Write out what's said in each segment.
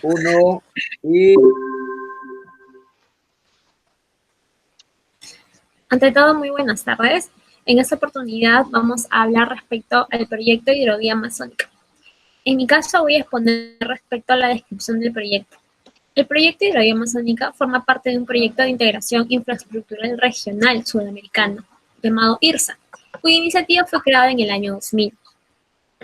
Uno, y... Ante todo, muy buenas tardes. En esta oportunidad vamos a hablar respecto al proyecto de hidrovía amazónica. En mi caso voy a exponer respecto a la descripción del proyecto. El proyecto de hidrovía amazónica forma parte de un proyecto de integración infraestructural regional sudamericano, llamado IRSA, cuya iniciativa fue creada en el año 2000.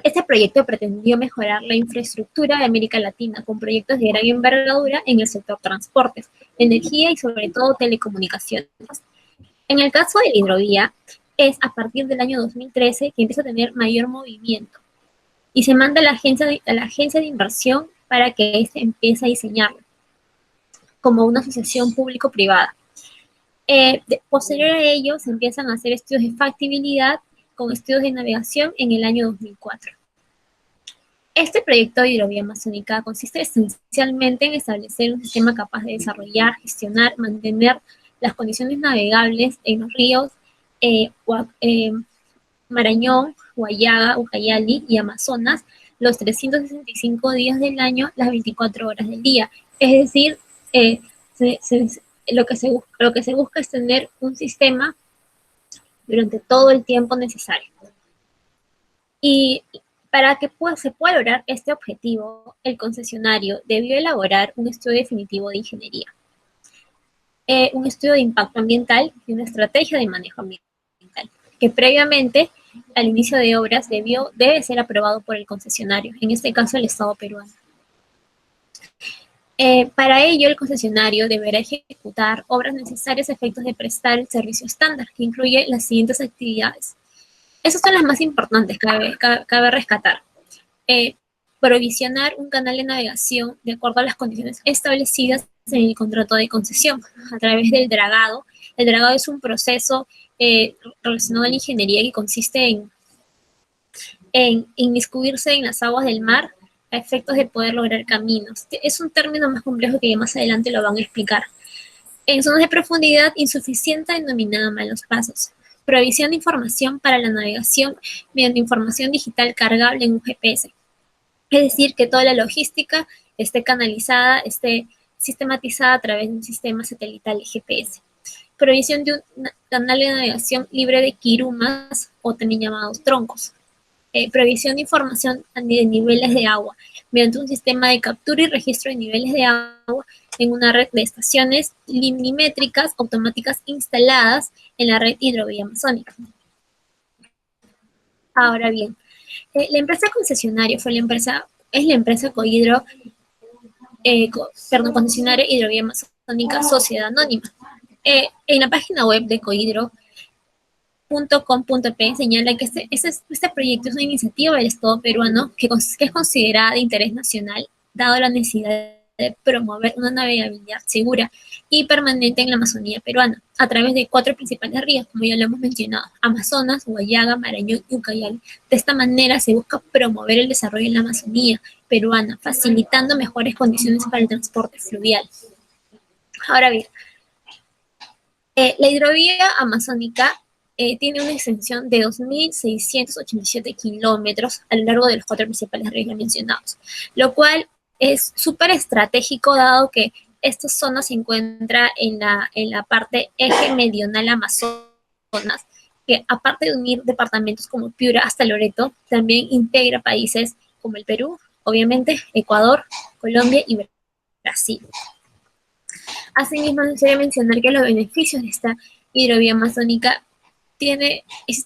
Este proyecto pretendió mejorar la infraestructura de América Latina con proyectos de gran envergadura en el sector transportes, energía y sobre todo telecomunicaciones. En el caso de la hidrovía, es a partir del año 2013 que empieza a tener mayor movimiento y se manda a la agencia de inversión para que éste empiece a diseñarlo como una asociación público-privada. Posterior a ello, se empiezan a hacer estudios de factibilidad con estudios de navegación en el año 2004. Este proyecto de hidrovía amazónica consiste esencialmente en establecer un sistema capaz de desarrollar, gestionar, mantener las condiciones navegables en los ríos Marañón, Huallaga, Ucayali y Amazonas los 365 días del año, las 24 horas del día. Es decir, lo que se busca es tener un sistema durante todo el tiempo necesario. Y para que se pueda lograr este objetivo, el concesionario debió elaborar un estudio definitivo de ingeniería, un estudio de impacto ambiental y una estrategia de manejo ambiental, que previamente al inicio de obras debe ser aprobado por el concesionario, en este caso el Estado peruano. Para ello, el concesionario deberá ejecutar obras necesarias a efectos de prestar el servicio estándar, que incluye las siguientes actividades. Esas son las más importantes, cabe rescatar. Provisionar un canal de navegación de acuerdo a las condiciones establecidas en el contrato de concesión, a través del dragado. El dragado es un proceso relacionado a la ingeniería que consiste en inmiscuirse en las aguas del mar a efectos de poder lograr caminos. Es un término más complejo que más adelante lo van a explicar. En zonas de profundidad insuficiente denominada malos pasos. Provisión de información para la navegación mediante información digital cargable en un GPS. Es decir, que toda la logística esté canalizada, esté sistematizada a través de un sistema satelital de GPS. Provisión de un canal de navegación libre de quirumas, o también llamados troncos. Provisión de información de niveles de agua, mediante un sistema de captura y registro de niveles de agua en una red de estaciones limnimétricas automáticas instaladas en la red hidrovía amazónica. Ahora bien, la empresa concesionaria es la empresa Cohidro, concesionaria hidrovía amazónica Sociedad Anónima. En la página web de cohidro.com.p señala que este proyecto es una iniciativa del Estado peruano que es considerada de interés nacional, dado la necesidad de promover una navegabilidad segura y permanente en la Amazonía peruana, a través de 4 principales ríos, como ya lo hemos mencionado: Amazonas, Huallaga, Marañón y Ucayali. De esta manera se busca promover el desarrollo en la Amazonía peruana, facilitando mejores condiciones para el transporte fluvial. Ahora bien, la hidrovía amazónica tiene una extensión de 2.687 kilómetros a lo largo de los 4 principales ríos mencionados, lo cual es súper estratégico, dado que esta zona se encuentra en la parte eje meridional Amazonas, que aparte de unir departamentos como Piura hasta Loreto, también integra países como el Perú, obviamente, Ecuador, Colombia y Brasil. Asimismo, es necesario mencionar que los beneficios de esta hidrovía amazónica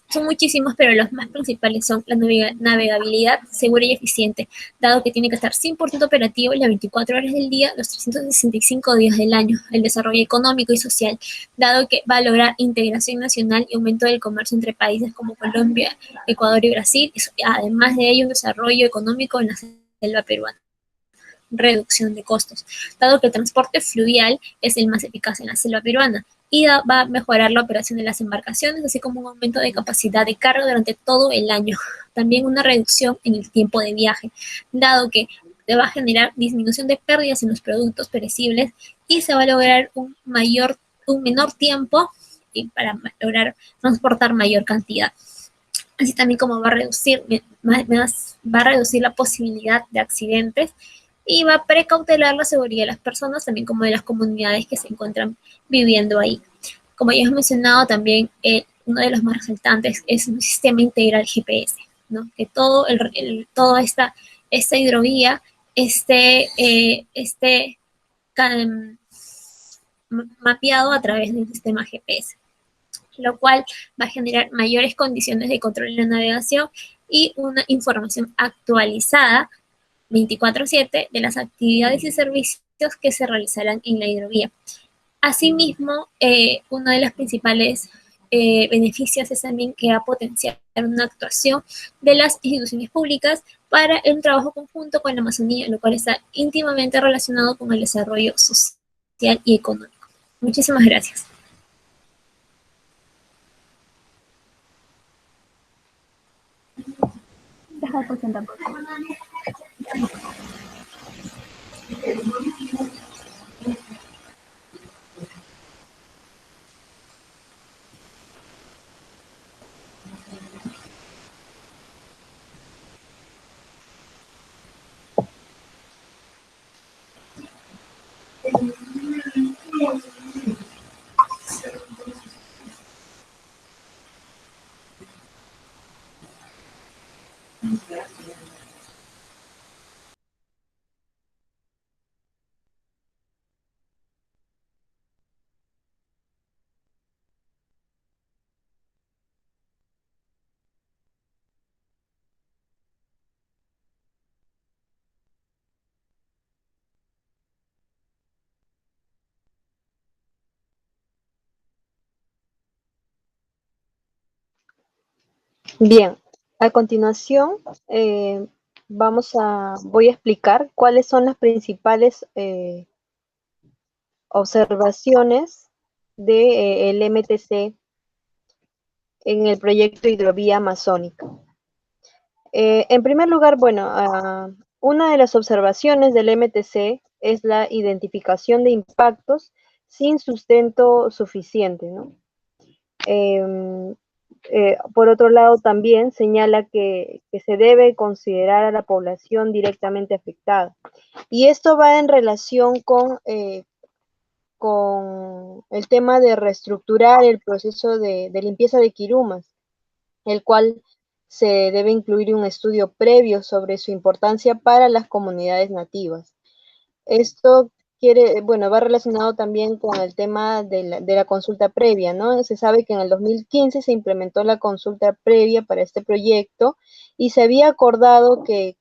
son muchísimos, pero los más principales son la navegabilidad segura y eficiente, dado que tiene que estar 100% operativo las 24 horas del día, los 365 días del año. El desarrollo económico y social, dado que va a lograr integración nacional y aumento del comercio entre países como Colombia, Ecuador y Brasil. Además de ello, un desarrollo económico en la selva peruana. Reducción de costos, dado que el transporte fluvial es el más eficaz en la selva peruana y va a mejorar la operación de las embarcaciones, así como un aumento de capacidad de carga durante todo el año. También una reducción en el tiempo de viaje, dado que va a generar disminución de pérdidas en los productos perecibles y se va a lograr un menor tiempo y para lograr transportar mayor cantidad. Así también como va a reducir la posibilidad de accidentes y va a precautelar la seguridad de las personas, también como de las comunidades que se encuentran viviendo ahí. Como ya hemos mencionado también, uno de los más resaltantes es un sistema integral GPS, ¿no? Que toda esta hidrovía esté mapeado a través del sistema GPS, lo cual va a generar mayores condiciones de control en la navegación y una información actualizada 24/7 de las actividades y servicios que se realizarán en la hidrovía. Asimismo, uno de los principales beneficios es también que va a potenciar una actuación de las instituciones públicas para un trabajo conjunto con la Amazonía, lo cual está íntimamente relacionado con el desarrollo social y económico. Muchísimas gracias. Deja de presentar, por favor. Bien, a continuación voy a explicar cuáles son las principales observaciones del MTC en el proyecto Hidrovía Amazónica. En primer lugar, bueno, una de las observaciones del MTC es la identificación de impactos sin sustento suficiente, ¿no? Por otro lado, también señala que se debe considerar a la población directamente afectada. Y esto va en relación con el tema de reestructurar el proceso de limpieza de quirumas, el cual se debe incluir un estudio previo sobre su importancia para las comunidades nativas. Esto bueno, va relacionado también con el tema de la consulta previa, ¿no? Se sabe que en el 2015 se implementó la consulta previa para este proyecto y se había acordado que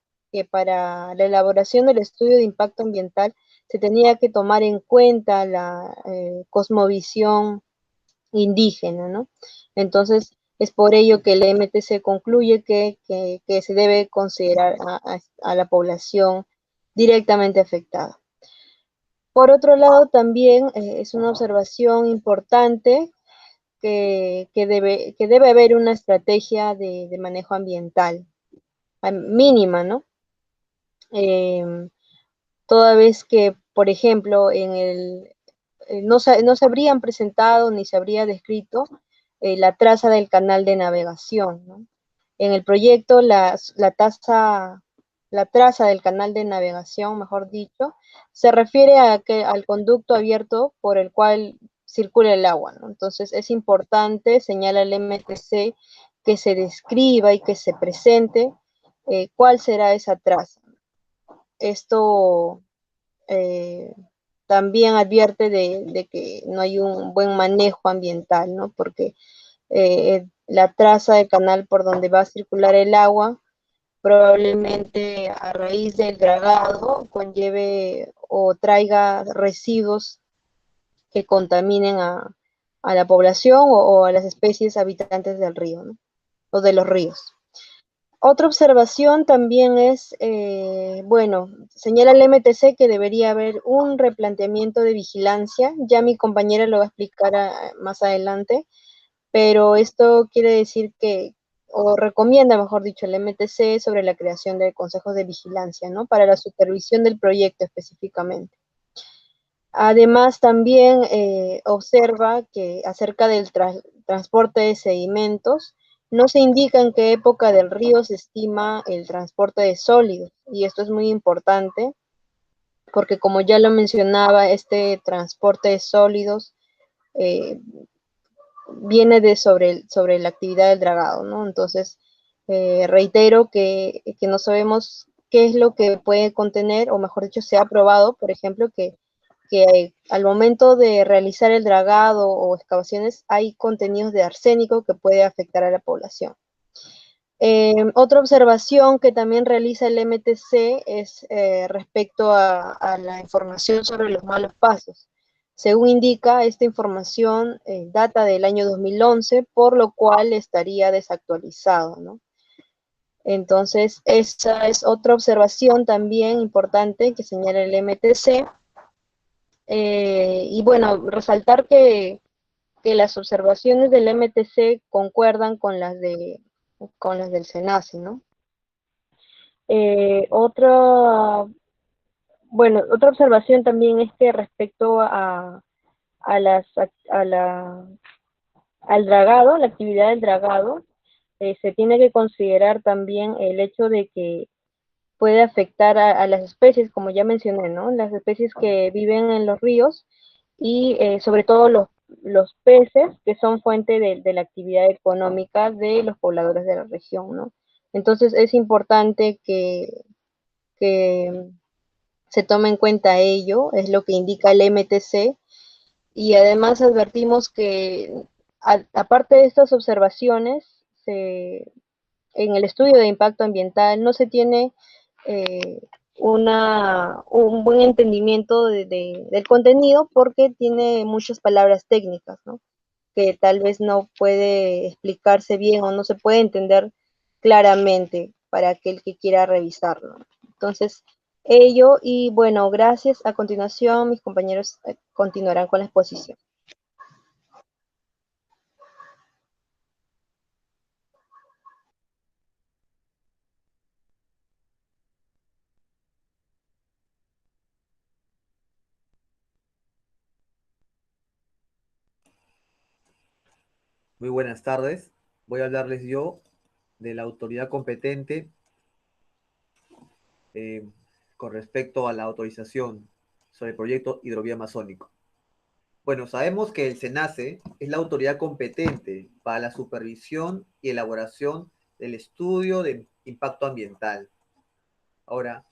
para la elaboración del estudio de impacto ambiental se tenía que tomar en cuenta la cosmovisión indígena, ¿no? Entonces, es por ello que el MTC concluye que se debe considerar a la población directamente afectada. Por otro lado, también es una observación importante que debe haber una estrategia de manejo ambiental mínima, ¿no? Toda vez que, por ejemplo, no se habrían presentado ni se habría descrito la traza del canal de navegación, ¿no? En el proyecto, la traza del canal de navegación, mejor dicho, se refiere al conducto abierto por el cual circula el agua, ¿no? Entonces es importante, señala el MTC, que se describa y que se presente cuál será esa traza. Esto también advierte de que no hay un buen manejo ambiental, ¿no? Porque la traza del canal por donde va a circular el agua probablemente a raíz del dragado conlleve o traiga residuos que contaminen a la población o a las especies habitantes del río, ¿no? O de los ríos. Otra observación también es, bueno, señala el MTC que debería haber un replanteamiento de vigilancia, ya mi compañera lo va a explicar más adelante, pero esto quiere decir o recomienda, mejor dicho, el MTC sobre la creación de consejos de vigilancia, ¿no? Para la supervisión del proyecto específicamente. Además, también observa que acerca del transporte de sedimentos, no se indica en qué época del río se estima el transporte de sólidos, y esto es muy importante porque como ya lo mencionaba, este transporte de sólidos eh, viene sobre la actividad del dragado, ¿no? Entonces, reitero que no sabemos qué es lo que puede contener, o mejor dicho, se ha probado, por ejemplo, que al momento de realizar el dragado o excavaciones hay contenidos de arsénico que puede afectar a la población. Otra observación que también realiza el MTC es respecto a la información sobre los malos pasos. Según indica, esta información data del año 2011, por lo cual estaría desactualizado, ¿no? Entonces, esa es otra observación también importante que señala el MTC. Y bueno, resaltar que las observaciones del MTC concuerdan con las del SENACE, ¿no? Otra, bueno, otra observación también es que respecto a las, a la, al dragado, la actividad del dragado, se tiene que considerar también el hecho de que puede afectar a las especies, como ya mencioné, ¿no? Las especies que viven en los ríos y sobre todo los peces que son fuente de la actividad económica de los pobladores de la región, ¿no? Entonces es importante que se tome en cuenta ello, es lo que indica el MTC, y además advertimos que aparte de estas observaciones, en el estudio de impacto ambiental no se tiene eh, un buen entendimiento del contenido porque tiene muchas palabras técnicas, ¿no? Que tal vez no puede explicarse bien o no se puede entender claramente para aquel que quiera revisarlo. Entonces, ello y bueno, gracias. A continuación, mis compañeros continuarán con la exposición. Muy buenas tardes. Voy a hablarles yo de la autoridad competente eh, con respecto a la autorización sobre el proyecto Hidrovía Amazónico. Bueno, sabemos que el SENACE es la autoridad competente para la supervisión y elaboración del estudio de impacto ambiental. Ahora,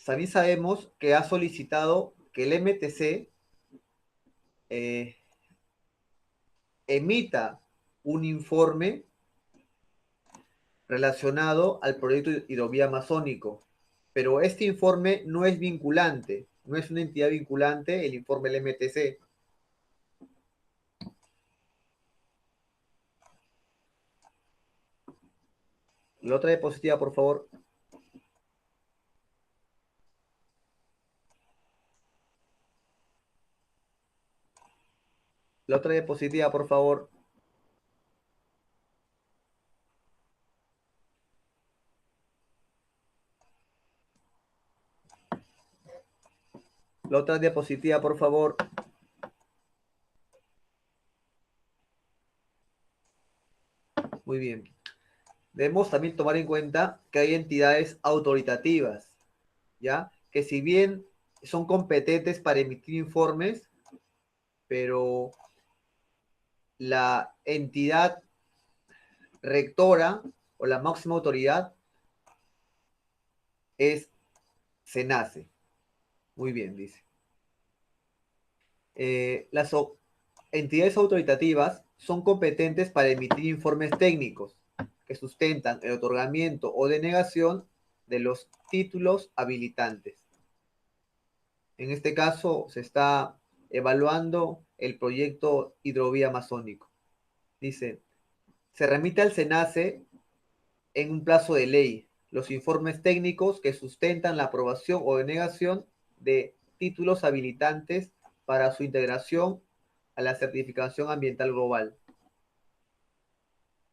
también sabemos que ha solicitado que el MTC eh, emita un informe relacionado al proyecto Hidrovía Amazónico, pero este informe no es vinculante, no es una entidad vinculante el informe del MTC. La otra diapositiva, por favor. La otra diapositiva, por favor. La otra diapositiva, por favor. Muy bien. Debemos también tomar en cuenta que hay entidades autoritativas, ¿ya? Que si bien son competentes para emitir informes, pero la entidad rectora o la máxima autoridad es SENACE. Muy bien, dice. Las entidades autoritativas son competentes para emitir informes técnicos que sustentan el otorgamiento o denegación de los títulos habilitantes. En este caso se está evaluando el proyecto Hidrovía Amazónico. Dice, se remite al SENACE en un plazo de ley los informes técnicos que sustentan la aprobación o denegación de títulos habilitantes para su integración a la certificación ambiental global.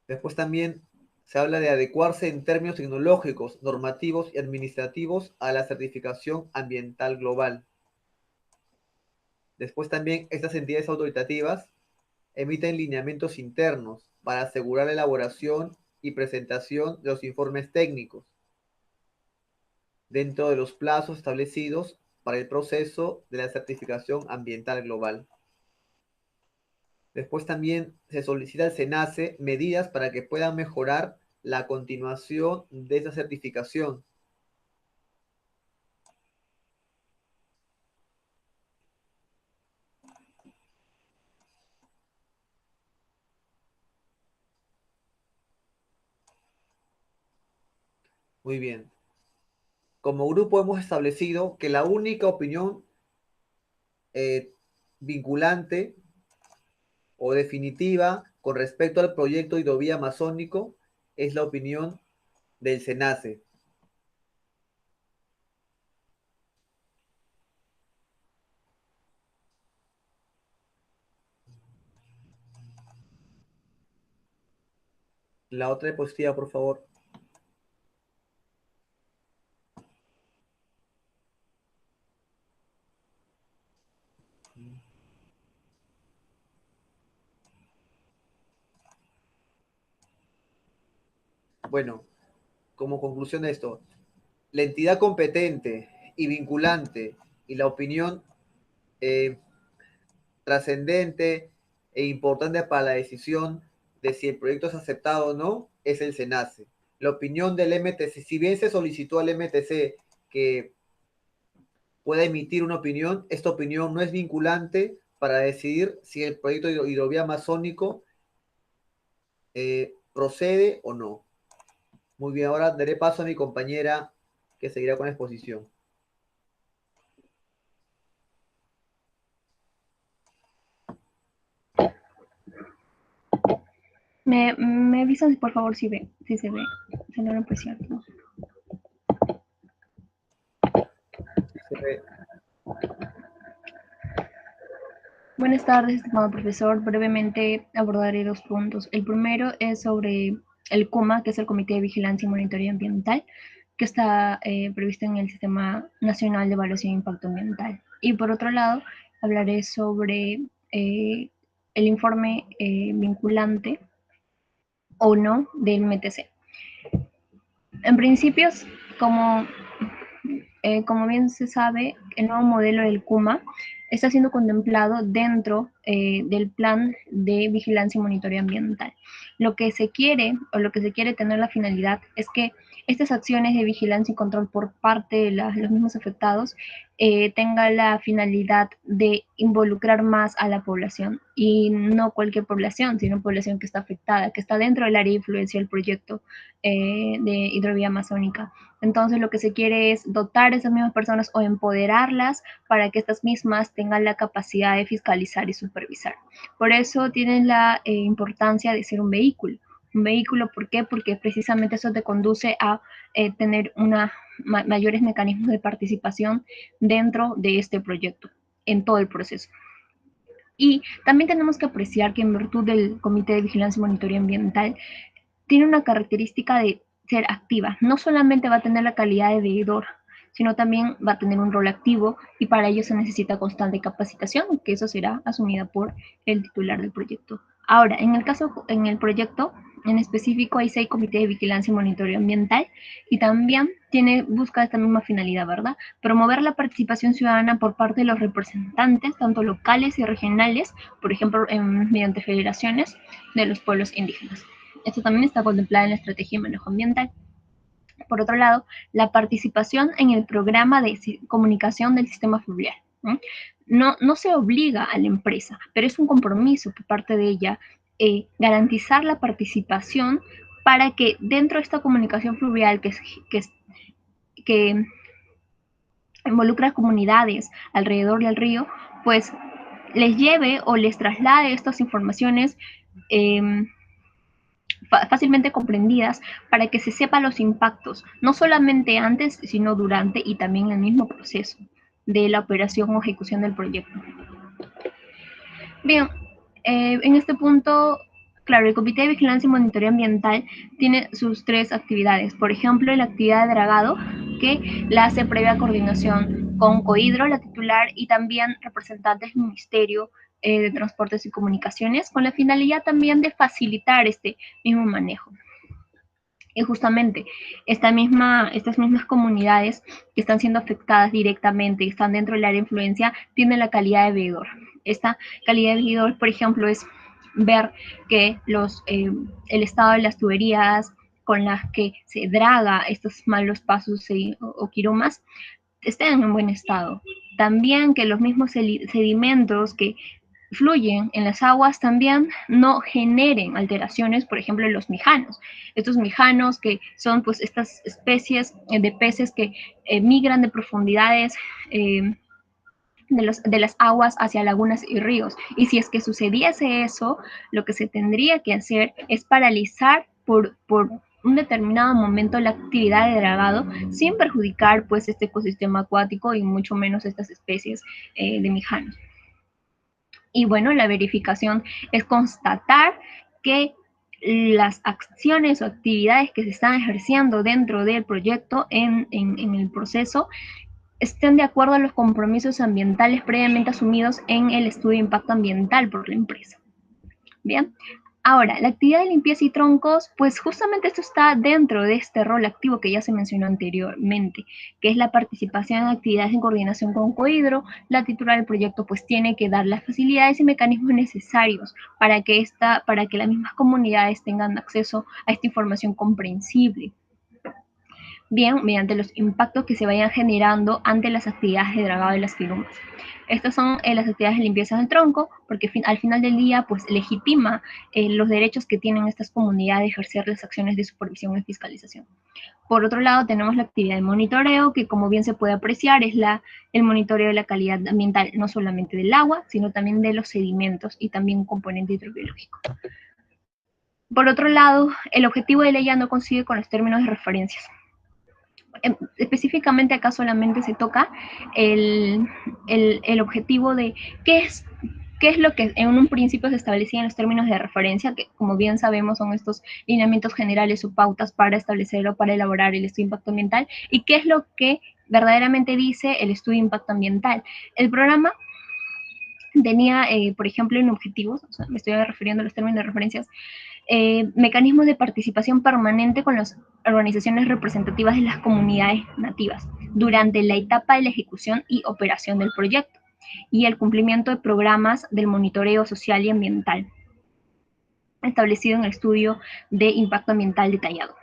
Después también se habla de adecuarse en términos tecnológicos, normativos y administrativos a la certificación ambiental global. Después también estas entidades autoritativas emiten lineamientos internos para asegurar la elaboración y presentación de los informes técnicos. dentro de los plazos establecidos para el proceso de la certificación ambiental global. Después también se solicita al SENACE medidas para que puedan mejorar la continuación de esa certificación. Muy bien. Como grupo hemos establecido que la única opinión vinculante o definitiva con respecto al proyecto hidrovía amazónico es la opinión del SENACE. La otra diapositiva, por favor. Bueno, como conclusión de esto, la entidad competente y vinculante y la opinión trascendente e importante para la decisión de si el proyecto es aceptado o no es el SENACE. La opinión del MTC, si bien se solicitó al MTC que pueda emitir una opinión, esta opinión no es vinculante para decidir si el proyecto hidrovía amazónico procede o no. Muy bien, ahora daré paso a mi compañera que seguirá con la exposición. Me avisan por favor si se ve, señora impresión. ¿No? Se ve. Buenas tardes, estimado profesor. Brevemente abordaré 2 puntos. El primero es sobre el CUMA, que es el Comité de Vigilancia y Monitoreo Ambiental, que está previsto en el Sistema Nacional de Evaluación de Impacto Ambiental. Y por otro lado, hablaré sobre el informe vinculante o no del MTC. En principios, como bien se sabe, el nuevo modelo del CUMA está siendo contemplado dentro del plan de vigilancia y monitoreo ambiental. Lo que se quiere tener la finalidad es que estas acciones de vigilancia y control por parte de los mismos afectados tengan la finalidad de involucrar más a la población y no cualquier población, sino población que está afectada, que está dentro del área de influencia del proyecto de hidrovía amazónica. Entonces lo que se quiere es dotar a esas mismas personas o empoderarlas para que estas mismas tengan la capacidad de fiscalizar y supervisar. Por eso tienen la importancia de ser un vehículo. Un vehículo, ¿por qué? Porque precisamente eso te conduce a tener mayores mecanismos de participación dentro de este proyecto, en todo el proceso. Y también tenemos que apreciar que en virtud del Comité de Vigilancia y Monitoreo Ambiental, tiene una característica de ser activa. No solamente va a tener la calidad de veedor, sino también va a tener un rol activo y para ello se necesita constante capacitación, que eso será asumida por el titular del proyecto. Ahora, en el proyecto en específico hay 6 comités de vigilancia y monitoreo ambiental y también busca esta misma finalidad, ¿verdad? Promover la participación ciudadana por parte de los representantes, tanto locales y regionales, por ejemplo, mediante federaciones de los pueblos indígenas. Esto también está contemplado en la estrategia de manejo ambiental. Por otro lado, la participación en el programa de comunicación del sistema fluvial. No se obliga a la empresa, pero es un compromiso por parte de ella garantizar la participación para que dentro de esta comunicación fluvial que involucra a comunidades alrededor del río, pues les lleve o les traslade estas informaciones fácilmente comprendidas para que se sepa los impactos, no solamente antes, sino durante y también en el mismo proceso de la operación o ejecución del proyecto. Bien, en este punto, claro, el Comité de Vigilancia y Monitoreo Ambiental tiene sus 3 actividades. Por ejemplo, la actividad de dragado, que la hace previa coordinación con Cohidro, la titular, y también representantes del Ministerio de Transportes y Comunicaciones, con la finalidad también de facilitar este mismo manejo. Y justamente estas mismas comunidades que están siendo afectadas directamente y están dentro del área de influencia tienen la calidad de veedor. Esta calidad de veedor, por ejemplo, es ver que el estado de las tuberías con las que se draga estos malos pasos o quirumas estén en buen estado. También que los mismos sedimentos que fluyen en las aguas también no generen alteraciones, por ejemplo, en los mijanos. Estos mijanos que son pues estas especies de peces que migran de profundidades de las aguas hacia lagunas y ríos. Y si es que sucediese eso, lo que se tendría que hacer es paralizar por un determinado momento la actividad de dragado sin perjudicar pues este ecosistema acuático y mucho menos estas especies de mijanos. Y bueno, la verificación es constatar que las acciones o actividades que se están ejerciendo dentro del proyecto en el proceso estén de acuerdo a los compromisos ambientales previamente asumidos en el estudio de impacto ambiental por la empresa. Bien, ahora, la actividad de limpieza y troncos, pues justamente esto está dentro de este rol activo que ya se mencionó anteriormente, que es la participación en actividades en coordinación con Cohidro. La titular del proyecto pues tiene que dar las facilidades y mecanismos necesarios para que las mismas comunidades tengan acceso a esta información comprensible. Bien, mediante los impactos que se vayan generando ante las actividades de dragado de las quirumas. Estas son las actividades de limpieza del tronco, porque al final del día, pues, legitima los derechos que tienen estas comunidades de ejercer las acciones de supervisión y fiscalización. Por otro lado, tenemos la actividad de monitoreo, que como bien se puede apreciar, es el monitoreo de la calidad ambiental, no solamente del agua, sino también de los sedimentos y también un componente hidrobiológico. Por otro lado, el objetivo de ley ya no coincide con los términos de referencias. Específicamente acá solamente se toca el objetivo de qué es lo que en un principio se establecía en los términos de referencia, que como bien sabemos son estos lineamientos generales o pautas para establecer o para elaborar el estudio de impacto ambiental, y qué es lo que verdaderamente dice el estudio de impacto ambiental. El programa tenía, por ejemplo, en objetivos, o sea, me estoy refiriendo a los términos de referencias, mecanismos de participación permanente con las organizaciones representativas de las comunidades nativas durante la etapa de la ejecución y operación del proyecto y el cumplimiento de programas del monitoreo social y ambiental establecido en el estudio de impacto ambiental detallado.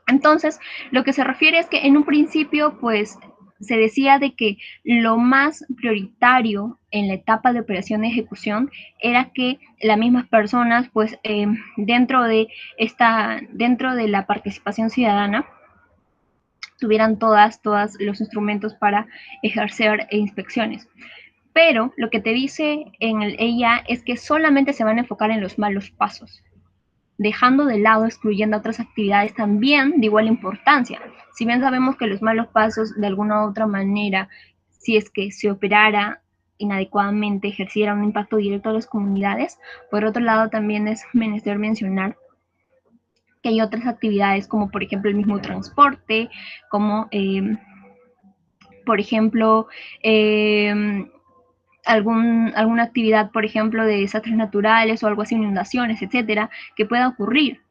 Entonces, lo que se refiere es que en un principio, pues, se decía de que lo más prioritario en la etapa de operación y ejecución era que las mismas personas, pues, dentro de la participación ciudadana, tuvieran todos los instrumentos para ejercer inspecciones. Pero lo que te dice en el EIA es que solamente se van a enfocar en los malos pasos, dejando de lado, excluyendo otras actividades también de igual importancia. Si bien sabemos que los malos pasos, de alguna u otra manera, si es que se operara inadecuadamente, ejerciera un impacto directo a las comunidades, por otro lado también es menester mencionar que hay otras actividades como por ejemplo el mismo transporte, como por ejemplo alguna actividad, por ejemplo, de desastres naturales o algo así, inundaciones, etcétera, que pueda ocurrir,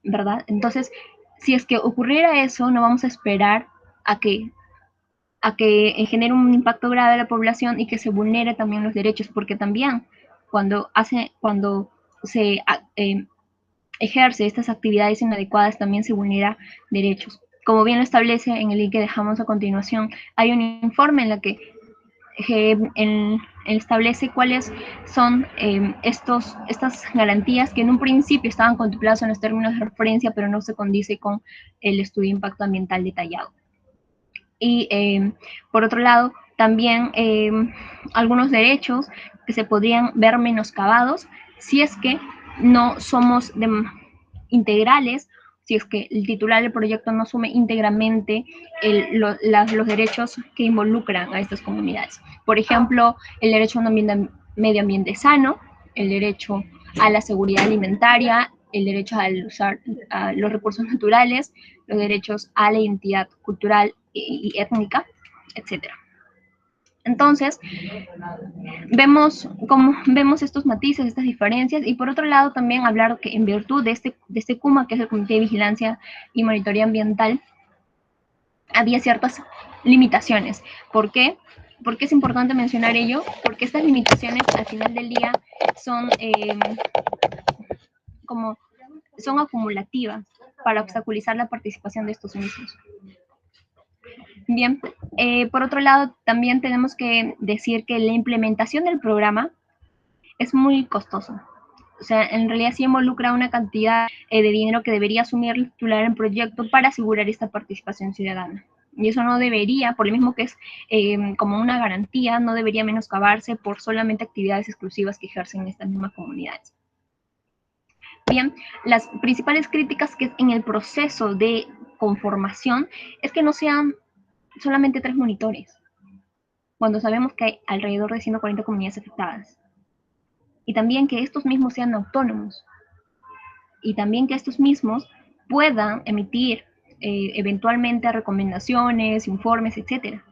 ¿verdad? Entonces, si es que ocurriera eso, no vamos a esperar a que genere un impacto grave a la población y que se vulnere también los derechos, porque también cuando se ejerce estas actividades inadecuadas también se vulnera derechos. Como bien lo establece en el link que dejamos a continuación, hay un informe en la que establece cuáles son estas garantías que en un principio estaban contempladas en los términos de referencia, pero no se condice con el estudio de impacto ambiental detallado. Y por otro lado, también algunos derechos que se podrían ver menoscabados si es que no somos integrales, si es que el titular del proyecto no asume íntegramente los derechos que involucran a estas comunidades. Por ejemplo, el derecho a un medio ambiente sano, el derecho a la seguridad alimentaria, el derecho a usar los recursos naturales, los derechos a la identidad cultural y étnica, etc. Entonces, vemos estos matices, estas diferencias, y por otro lado también hablar que en virtud de este CUMA, que es el Comité de Vigilancia y Monitoría Ambiental, había ciertas limitaciones. ¿Por qué? ¿Por qué es importante mencionar ello? Porque estas limitaciones al final del día son son acumulativas para obstaculizar la participación de estos mismos. Bien, por otro lado, también tenemos que decir que la implementación del programa es muy costoso. O sea, en realidad sí involucra una cantidad de dinero que debería asumir el titular del proyecto para asegurar esta participación ciudadana. Y eso no debería, por lo mismo que es como una garantía, no debería menoscabarse por solamente actividades exclusivas que ejercen estas mismas comunidades. Bien, las principales críticas que en el proceso de conformación es que no sean solamente 3 monitores, cuando sabemos que hay alrededor de 140 comunidades afectadas. Y también que estos mismos sean autónomos. Y también que estos mismos puedan emitir eventualmente recomendaciones, informes, etcétera.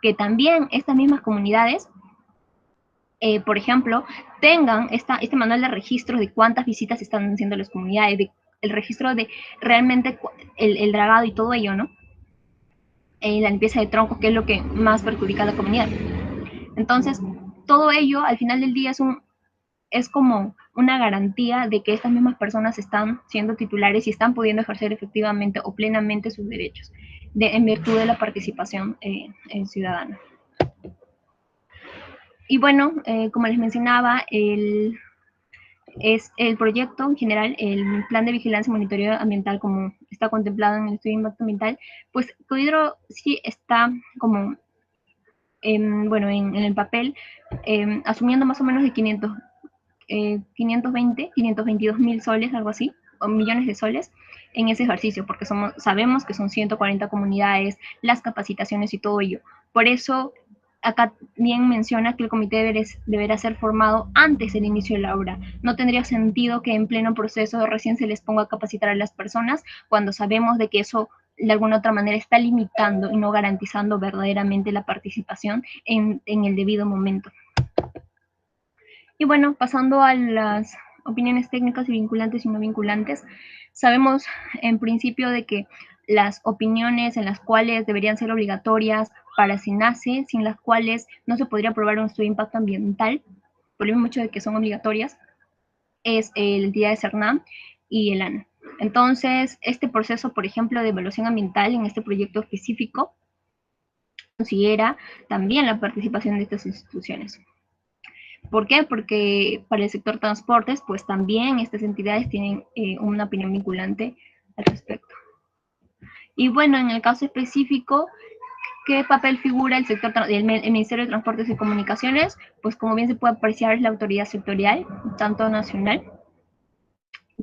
Que también estas mismas comunidades, por ejemplo, tengan este manual de registros de cuántas visitas están haciendo las comunidades, el registro de realmente el dragado y todo ello, ¿no? La limpieza de troncos, que es lo que más perjudica a la comunidad. Entonces, todo ello al final del día es como una garantía de que estas mismas personas están siendo titulares y están pudiendo ejercer efectivamente o plenamente sus derechos en virtud de la participación ciudadana. Y bueno, como les mencionaba, es el proyecto en general, el plan de vigilancia y monitoreo ambiental como está contemplado en el estudio de impacto ambiental, pues Cohidro sí está como, bueno, en el papel, asumiendo más o menos de 522.000 soles, algo así, o millones de soles, en ese ejercicio, porque sabemos que son 140 comunidades, las capacitaciones y todo ello. Por eso, acá bien menciona que el comité deberá ser formado antes del inicio de la obra. No tendría sentido que en pleno proceso recién se les ponga a capacitar a las personas, cuando sabemos de que eso de alguna otra manera está limitando y no garantizando verdaderamente la participación en el debido momento. Y bueno, pasando a las opiniones técnicas y vinculantes y no vinculantes, sabemos en principio de que las opiniones en las cuales deberían ser obligatorias para SENACE, sin las cuales no se podría aprobar un estudio de impacto ambiental, por el mismo hecho de que son obligatorias, es la entidad de CERNAM y el ANA. Entonces, este proceso, por ejemplo, de evaluación ambiental en este proyecto específico, considera también la participación de estas instituciones. ¿Por qué? Porque para el sector transportes, pues también estas entidades tienen una opinión vinculante al respecto. Y bueno, en el caso específico, ¿qué papel figura el Ministerio de Transportes y Comunicaciones? Pues como bien se puede apreciar, es la autoridad sectorial, tanto nacional,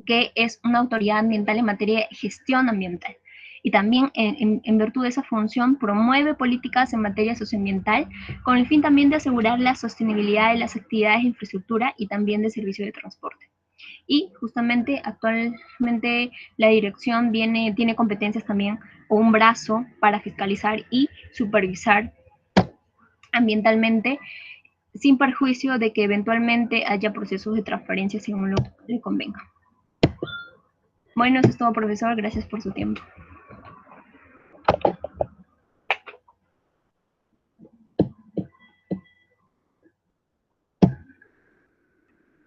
que es una autoridad ambiental en materia de gestión ambiental. Y también en virtud de esa función promueve políticas en materia socioambiental con el fin también de asegurar la sostenibilidad de las actividades de infraestructura y también de servicio de transporte. Y justamente actualmente la dirección tiene competencias también o un brazo para fiscalizar y supervisar ambientalmente sin perjuicio de que eventualmente haya procesos de transparencia según lo le convenga. Bueno, eso es todo, profesor. Gracias por su tiempo.